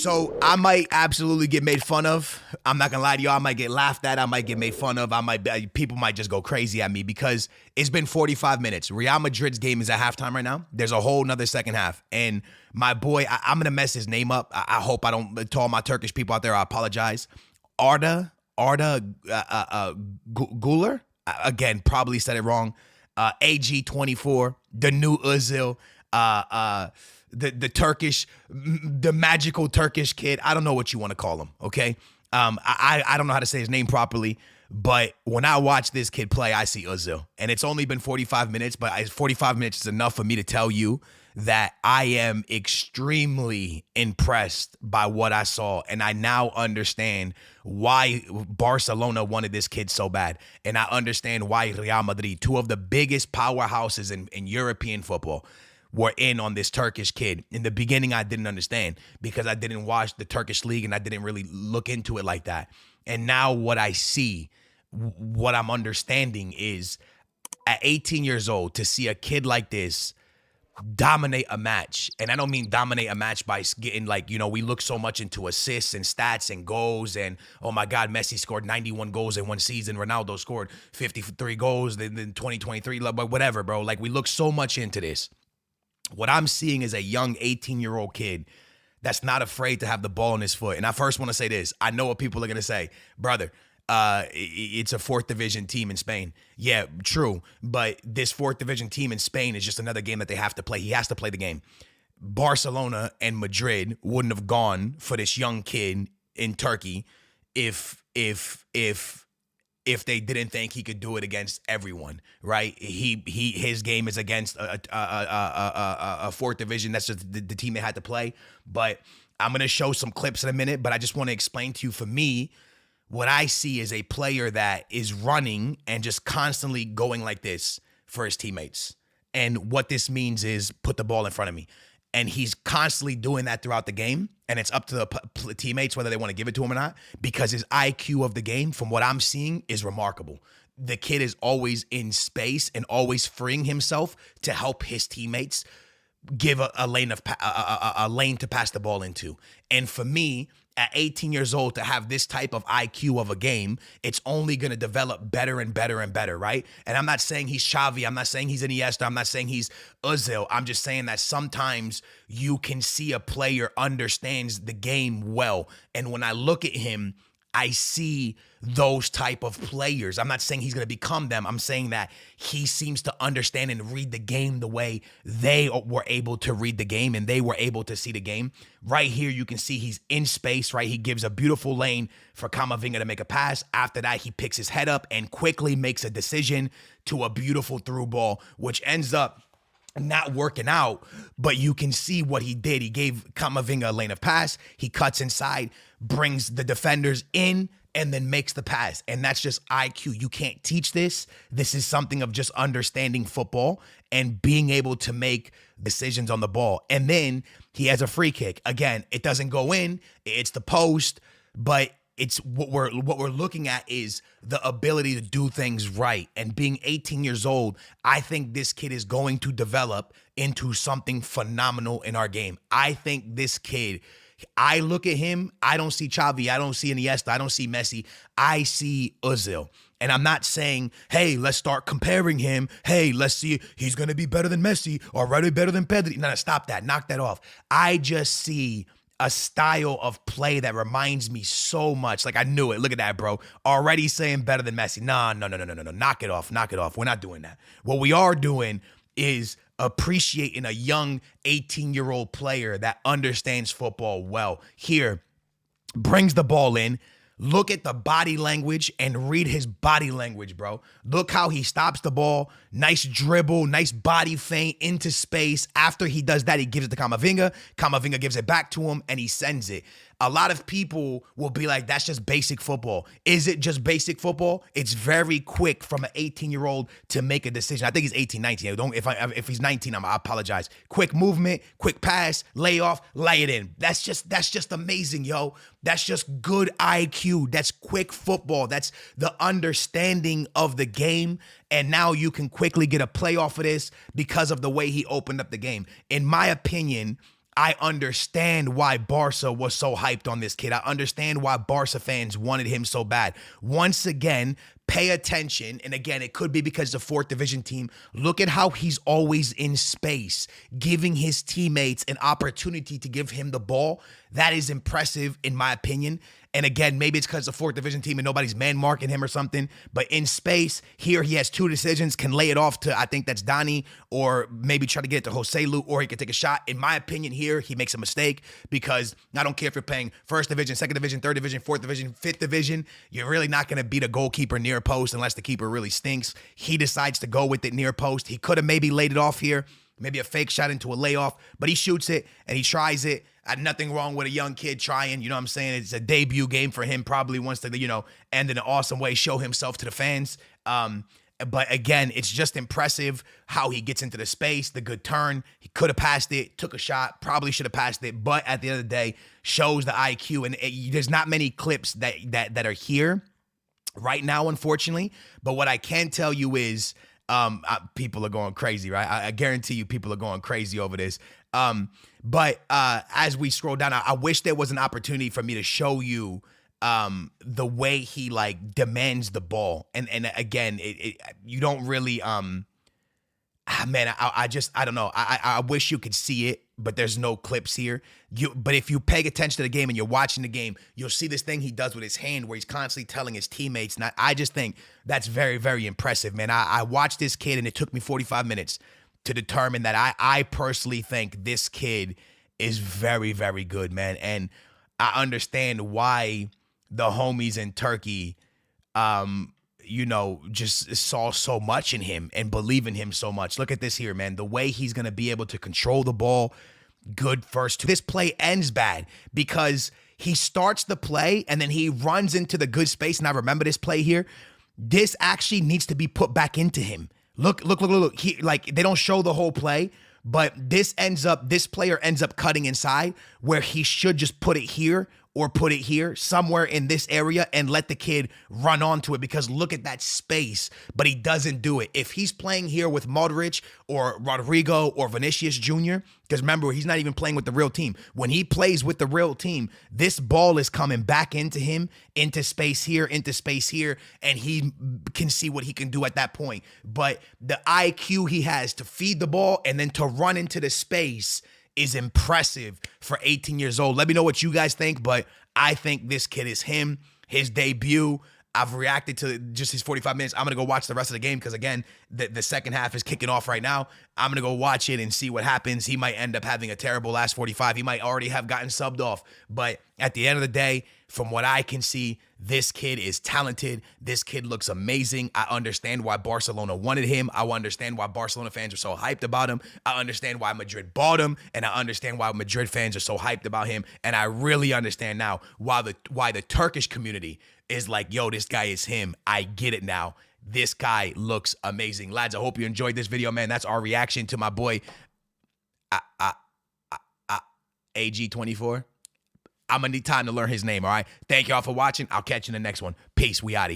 So I might absolutely get made fun of. I'm not gonna lie to you. I might get laughed at. I might get made fun of. People might just go crazy at me because it's been 45 minutes. Real Madrid's game is at halftime right now. There's a whole nother second half. And my boy, I'm gonna mess his name up. I hope I don't. To all my Turkish people out there, I apologize. Arda, Güler. Again, probably said it wrong. AG24, the new Özil. The Turkish, the magical Turkish kid. I don't know what you want to call him, okay? I don't know how to say his name properly, but when I watch this kid play, I see Özil. And it's only been 45 minutes, but 45 minutes is enough for me to tell you that I am extremely impressed by what I saw. And I now understand why Barcelona wanted this kid so bad. And I understand why Real Madrid, two of the biggest powerhouses in European football, were in on this Turkish kid. In the beginning, I didn't understand because I didn't watch the Turkish league and I didn't really look into it like that. And now what I see, what I'm understanding is at 18 years old, to see a kid like this dominate a match. And I don't mean dominate a match by getting we look so much into assists and stats and goals and, oh my God, Messi scored 91 goals in one season. Ronaldo scored 53 goals in 2023, but whatever, bro. Like, we look so much into this. What I'm seeing is a young 18-year-old kid that's not afraid to have the ball in his foot. And I first want to say this. I know what people are going to say. Brother, it's a fourth division team in Spain. Yeah, true. But this fourth division team in Spain is just another game that they have to play. He has to play the game. Barcelona and Madrid wouldn't have gone for this young kid in Turkey if they didn't think he could do it against everyone, right? His game is against a fourth division. That's just the team they had to play. But I'm going to show some clips in a minute, but I just want to explain to you, for me, what I see is a player that is running and just constantly going like this for his teammates. And what this means is put the ball in front of me. And he's constantly doing that throughout the game. And it's up to the teammates whether they want to give it to him or not, because his IQ of the game, from what I'm seeing, is remarkable. The kid is always in space and always freeing himself to help his teammates give a lane to pass the ball into. And for me, at 18 years old, to have this type of IQ of a game, it's only going to develop better and better and better, right? And I'm not saying he's Xavi. I'm not saying he's Iniesta. I'm not saying he's Özil. I'm just saying that sometimes you can see a player understands the game well. And when I look at him, I see those type of players. I'm not saying he's going to become them. I'm saying that he seems to understand and read the game the way they were able to read the game and they were able to see the game. Right here, you can see he's in space, right? He gives a beautiful lane for Camavinga to make a pass. After that, he picks his head up and quickly makes a decision to a beautiful through ball, which ends up not working out, but you can see what he did. He gave Camavinga a lane of pass. He cuts inside, brings the defenders in, and then makes the pass. And that's just IQ. You can't teach this. This is something of just understanding football and being able to make decisions on the ball. And then he has a free kick. Again, it doesn't go in. It's the post, but it's what we're looking at is the ability to do things right. And being 18 years old, I think this kid is going to develop into something phenomenal in our game. I think this kid, I look at him, I don't see Xavi, I don't see Iniesta, I don't see Messi, I see Özil. And I'm not saying, hey, let's start comparing him. Hey, let's see, he's going to be better than Messi or already better than Pedri. No, stop that. Knock that off. I just see a style of play that reminds me so much. Like, I knew it. Look at that, bro. Already saying better than Messi. No. Knock it off. Knock it off. We're not doing that. What we are doing is appreciating a young 18-year-old player that understands football well. Here, brings the ball in. Look at the body language and read his body language, bro. Look how he stops the ball. Nice dribble, nice body feint into space. After he does that, he gives it to Camavinga. Camavinga gives it back to him, and he sends it. A lot of people will be like, that's just basic football. Is it just basic football? It's very quick from an 18-year-old to make a decision. I think he's 18, 19. If he's 19, I apologize. Quick movement, quick pass, lay off, lay it in. That's just amazing, yo. That's just good IQ. That's quick football. That's the understanding of the game. And now you can quickly get a play off of this because of the way he opened up the game. In my opinion, I understand why Barca was so hyped on this kid. I understand why Barca fans wanted him so bad. Once again, pay attention. And again, it could be because the fourth division team. Look at how he's always in space, giving his teammates an opportunity to give him the ball. That is impressive, in my opinion. And again, maybe it's because the fourth division team and nobody's man marking him or something. But in space, here he has two decisions, can lay it off to, I think that's Donnie, or maybe try to get it to Jose Lu, or he could take a shot. In my opinion here, he makes a mistake because I don't care if you're playing first division, second division, third division, fourth division, fifth division. You're really not going to beat a goalkeeper near post unless the keeper really stinks. He decides to go with it near post. He could have maybe laid it off here, maybe a fake shot into a layoff, but he shoots it and he tries it. Nothing wrong with a young kid trying, you know what I'm saying? It's a debut game for him, probably wants to, end in an awesome way, show himself to the fans. But again, it's just impressive how he gets into the space, the good turn. He could have passed it, took a shot, probably should have passed it, but at the end of the day, shows the IQ. And there's not many clips that are here right now, unfortunately. But what I can tell you is people are going crazy, right? I guarantee you people are going crazy over this. But as we scroll down, I wish there was an opportunity for me to show you the way he demands the ball. And again, you don't really man, I don't know. I wish you could see it, but there's no clips here. But if you pay attention to the game and you're watching the game, you'll see this thing he does with his hand where he's constantly telling his teammates. And I just think that's very, very impressive, man. I watched this kid and it took me 45 minutes to determine that I personally think this kid is very, very good, man. And I understand why the homies in Turkey, just saw so much in him and believe in him so much. Look at this here, man. The way he's going to be able to control the ball, good first two. This play ends bad because he starts the play and then he runs into the good space. And I remember this play here. This actually needs to be put back into him. Look. He, they don't show the whole play, but this player ends up cutting inside where he should just put it here or put it here, somewhere in this area, and let the kid run onto it, because look at that space, but he doesn't do it. If he's playing here with Modric or Rodrigo or Vinicius Jr., because remember, he's not even playing with the real team. When he plays with the real team, this ball is coming back into him, into space here, and he can see what he can do at that point. But the IQ he has to feed the ball and then to run into the space is impressive for 18 years old. Let me know what you guys think, but I think this kid is him. His debut, I've reacted to just his 45 minutes. I'm going to go watch the rest of the game because, again, the second half is kicking off right now. I'm going to go watch it and see what happens. He might end up having a terrible last 45. He might already have gotten subbed off. But at the end of the day, from what I can see, this kid is talented. This kid looks amazing. I understand why Barcelona wanted him. I understand why Barcelona fans are so hyped about him. I understand why Madrid bought him, and I understand why Madrid fans are so hyped about him. And I really understand now why the Turkish community is like, yo, this guy is him. I get it now. This guy looks amazing. Lads, I hope you enjoyed this video, man. That's our reaction to my boy AG24. I'm going to need time to learn his name, all right? Thank y'all for watching. I'll catch you in the next one. Peace. We out of here.